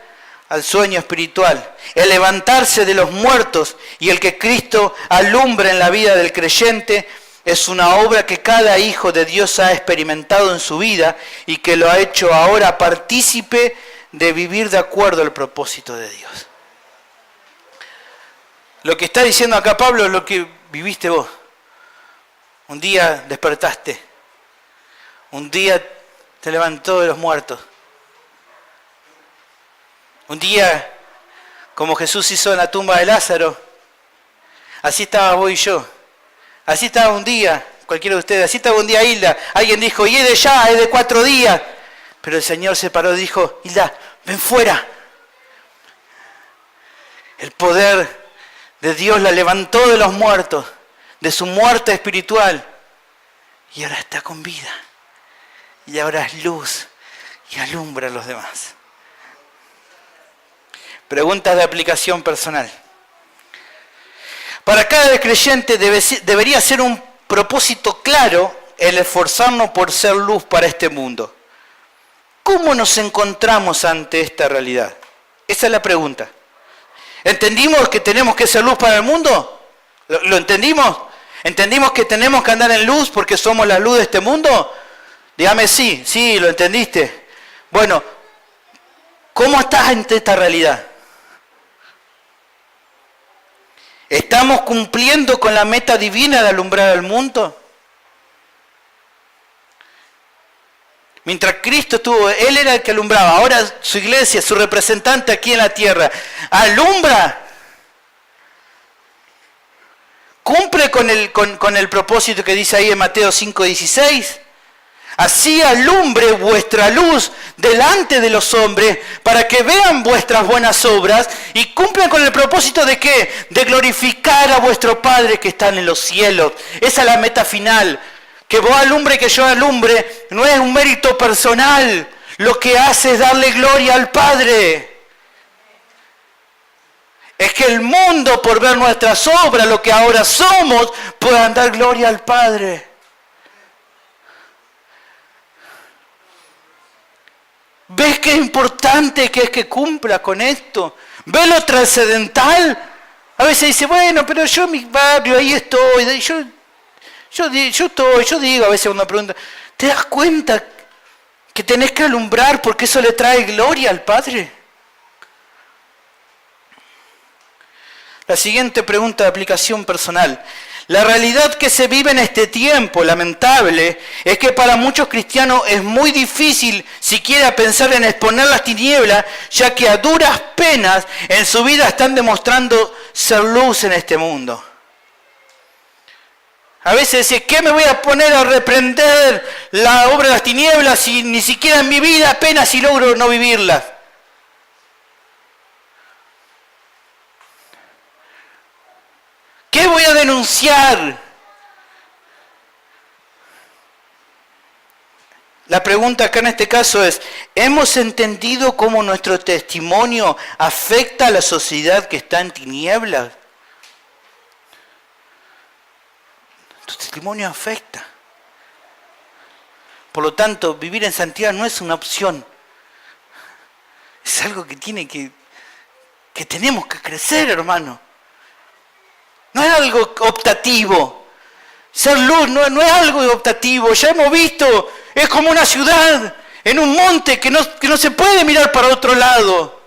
al sueño espiritual, el levantarse de los muertos y el que Cristo alumbra en la vida del creyente es una obra que cada hijo de Dios ha experimentado en su vida y que lo ha hecho ahora partícipe de vivir de acuerdo al propósito de Dios. Lo que está diciendo acá Pablo es lo que viviste vos. Un día despertaste, un día te levantó de los muertos. Un día, como Jesús hizo en la tumba de Lázaro, así estaba vos y yo. Así estaba un día, cualquiera de ustedes, así estaba un día Hilda. Alguien dijo, y es de ya, es de 4 días. Pero el Señor se paró y dijo, Hilda, ven fuera. El poder de Dios la levantó de los muertos, de su muerte espiritual. Y ahora está con vida. Y ahora es luz y alumbra a los demás. Preguntas de aplicación personal. Para cada creyente debería ser un propósito claro el esforzarnos por ser luz para este mundo. ¿Cómo nos encontramos ante esta realidad? Esa es la pregunta. ¿Entendimos que tenemos que ser luz para el mundo? ¿Lo entendimos? ¿Entendimos que tenemos que andar en luz porque somos la luz de este mundo? Dígame sí, lo entendiste. Bueno, ¿cómo estás ante esta realidad? ¿Estamos cumpliendo con la meta divina de alumbrar al mundo? Mientras Cristo estuvo, Él era el que alumbraba. Ahora su iglesia, su representante aquí en la tierra, alumbra. Cumple con el propósito que dice ahí en Mateo 5:16. Así alumbre vuestra luz delante de los hombres para que vean vuestras buenas obras y cumplan con el propósito de ¿qué? De glorificar a vuestro Padre que está en los cielos. Esa es la meta final. Que vos alumbre, que yo alumbre, no es un mérito personal. Lo que hace es darle gloria al Padre. Es que el mundo, por ver nuestras obras, lo que ahora somos, puedan dar gloria al Padre. ¿Ves qué importante que es que cumpla con esto? ¿Ves lo trascendental? A veces dice, bueno, pero yo en mi barrio, ahí estoy, yo digo a veces cuando me preguntan, ¿te das cuenta que tenés que alumbrar porque eso le trae gloria al Padre? La siguiente pregunta de aplicación personal. La realidad que se vive en este tiempo, lamentable, es que para muchos cristianos es muy difícil siquiera pensar en exponer las tinieblas, ya que a duras penas en su vida están demostrando ser luz en este mundo. A veces dice, ¿qué me voy a poner a reprender la obra de las tinieblas si ni siquiera en mi vida apenas si logro no vivirlas? ¿Qué voy a denunciar? La pregunta acá en este caso es, ¿hemos entendido cómo nuestro testimonio afecta a la sociedad que está en tinieblas? Tu testimonio afecta. Por lo tanto, vivir en santidad no es una opción. Es algo que tenemos que crecer, hermano. No es algo optativo. Ser luz no es algo optativo. Ya hemos visto, es como una ciudad en un monte que no se puede mirar para otro lado.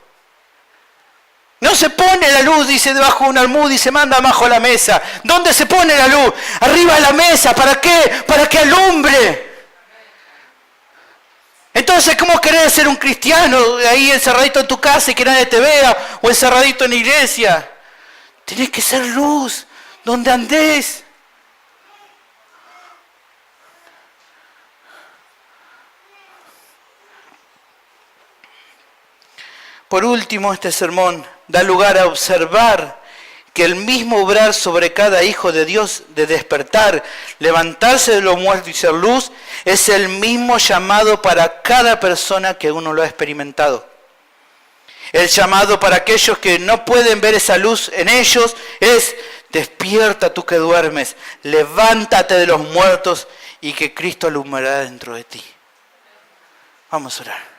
No se pone la luz, dice, debajo de un almud y se manda abajo a la mesa. ¿Dónde se pone la luz? Arriba de la mesa. ¿Para qué? Para que alumbre. Entonces, ¿cómo querés ser un cristiano ahí encerradito en tu casa y que nadie te vea? O encerradito en la iglesia. Tenés que ser luz donde andés. Por último, este sermón da lugar a observar que el mismo obrar sobre cada hijo de Dios de despertar, levantarse de los muertos y ser luz, es el mismo llamado para cada persona que uno lo ha experimentado. El llamado para aquellos que no pueden ver esa luz en ellos es: despierta tú que duermes, levántate de los muertos y que Cristo alumbrará dentro de ti. Vamos a orar.